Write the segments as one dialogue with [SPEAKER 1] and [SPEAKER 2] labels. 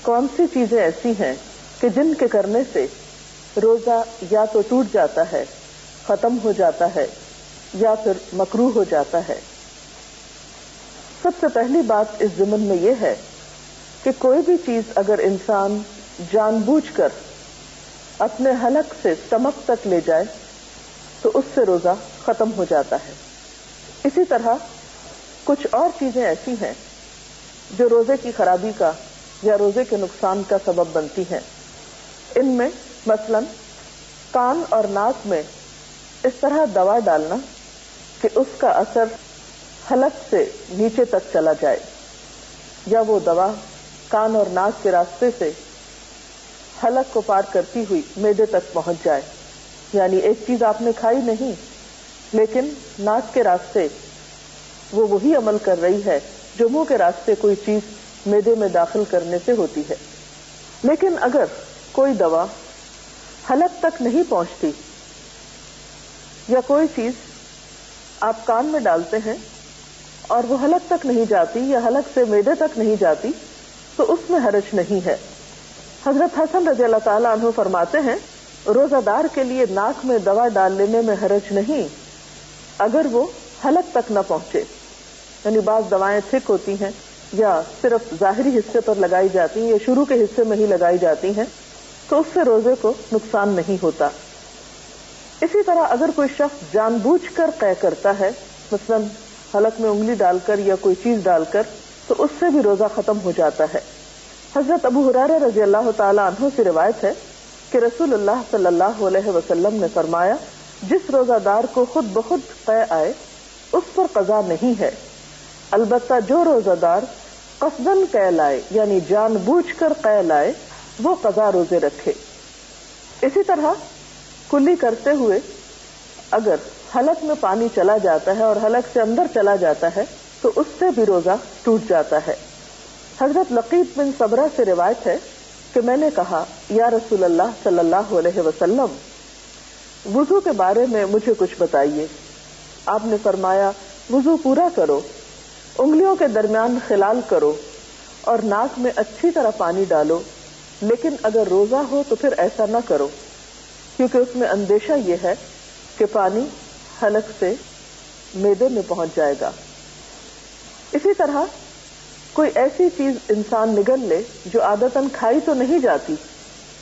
[SPEAKER 1] کون سی چیزیں ایسی ہیں کہ جن کے کرنے سے روزہ یا تو ٹوٹ جاتا ہے، ختم ہو جاتا ہے، یا پھر مکروہ ہو جاتا ہے؟ سب سے پہلی بات اس ضمن میں یہ ہے کہ کوئی بھی چیز اگر انسان جان بوجھ کر اپنے حلق سے اسٹمک تک لے جائے تو اس سے روزہ ختم ہو جاتا ہے۔ اسی طرح کچھ اور چیزیں ایسی ہیں جو روزے کی خرابی کا یا روزے کے نقصان کا سبب بنتی ہیں۔ ان میں مثلاً کان اور ناک میں اس طرح دوا ڈالنا کہ اس کا اثر حلق سے نیچے تک چلا جائے، یا وہ دوا کان اور ناک کے راستے سے حلق کو پار کرتی ہوئی معدے تک پہنچ جائے، یعنی ایک چیز آپ نے کھائی نہیں لیکن ناک کے راستے وہ وہی عمل کر رہی ہے جو منہ کے راستے کوئی چیز معدے میں داخل کرنے سے ہوتی ہے۔ لیکن اگر کوئی دوا حلق تک نہیں پہنچتی، یا کوئی چیز آپ کان میں ڈالتے ہیں اور وہ حلق تک نہیں جاتی یا حلق سے معدے تک نہیں جاتی، تو اس میں حرج نہیں ہے۔ حضرت حسن رضی اللہ تعالیٰ عنہ فرماتے ہیں روزہ دار کے لیے ناک میں دوا ڈال لینے میں حرج نہیں اگر وہ حلق تک نہ پہنچے، یعنی بعض دوائیں تھک ہوتی ہیں یا صرف ظاہری حصے پر لگائی جاتی ہیں یا شروع کے حصے میں ہی لگائی جاتی ہیں، تو اس سے روزے کو نقصان نہیں ہوتا۔ اسی طرح اگر کوئی شخص جان بوجھ کر قے کرتا ہے، مثلا حلق میں انگلی ڈال کر یا کوئی چیز ڈال کر، تو اس سے بھی روزہ ختم ہو جاتا ہے۔ حضرت ابو ہریرہ رضی اللہ تعالی عنہ سے روایت ہے کہ رسول اللہ صلی اللہ علیہ وسلم نے فرمایا جس روزہ دار کو خود بخود قے آئے اس پر قضا نہیں ہے، البتہ جو روزہ دار قصداً قے لائے یعنی جان بوجھ کر قے لائے وہ قضا روزے رکھے۔ اسی طرح کلی کرتے ہوئے اگر حلق میں پانی چلا جاتا ہے اور حلق سے اندر چلا جاتا ہے تو اس سے بھی روزہ ٹوٹ جاتا ہے۔ حضرت لقیط بن صبرہ سے روایت ہے کہ میں نے کہا یا رسول اللہ صلی اللہ علیہ وسلم وضو کے بارے میں مجھے کچھ بتائیے۔ آپ نے فرمایا وضو پورا کرو، انگلیوں کے درمیان خلال کرو اور ناک میں اچھی طرح پانی ڈالو، لیکن اگر روزہ ہو تو پھر ایسا نہ کرو کیونکہ اس میں اندیشہ یہ ہے کہ پانی حلق سے معدے میں پہنچ جائے گا۔ اسی طرح کوئی ایسی چیز انسان نگل لے جو عادتاً کھائی تو نہیں جاتی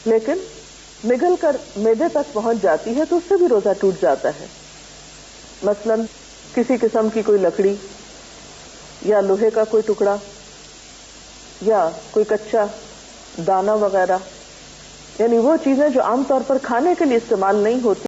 [SPEAKER 1] لیکن نگل کر معدے تک پہنچ جاتی ہے تو اس سے بھی روزہ ٹوٹ جاتا ہے۔ مثلاً کسی قسم کی کوئی لکڑی یا لوہے کا کوئی ٹکڑا یا کوئی کچا دانا وغیرہ، یعنی وہ چیزیں جو عام طور پر کھانے کے لیے استعمال نہیں ہوتی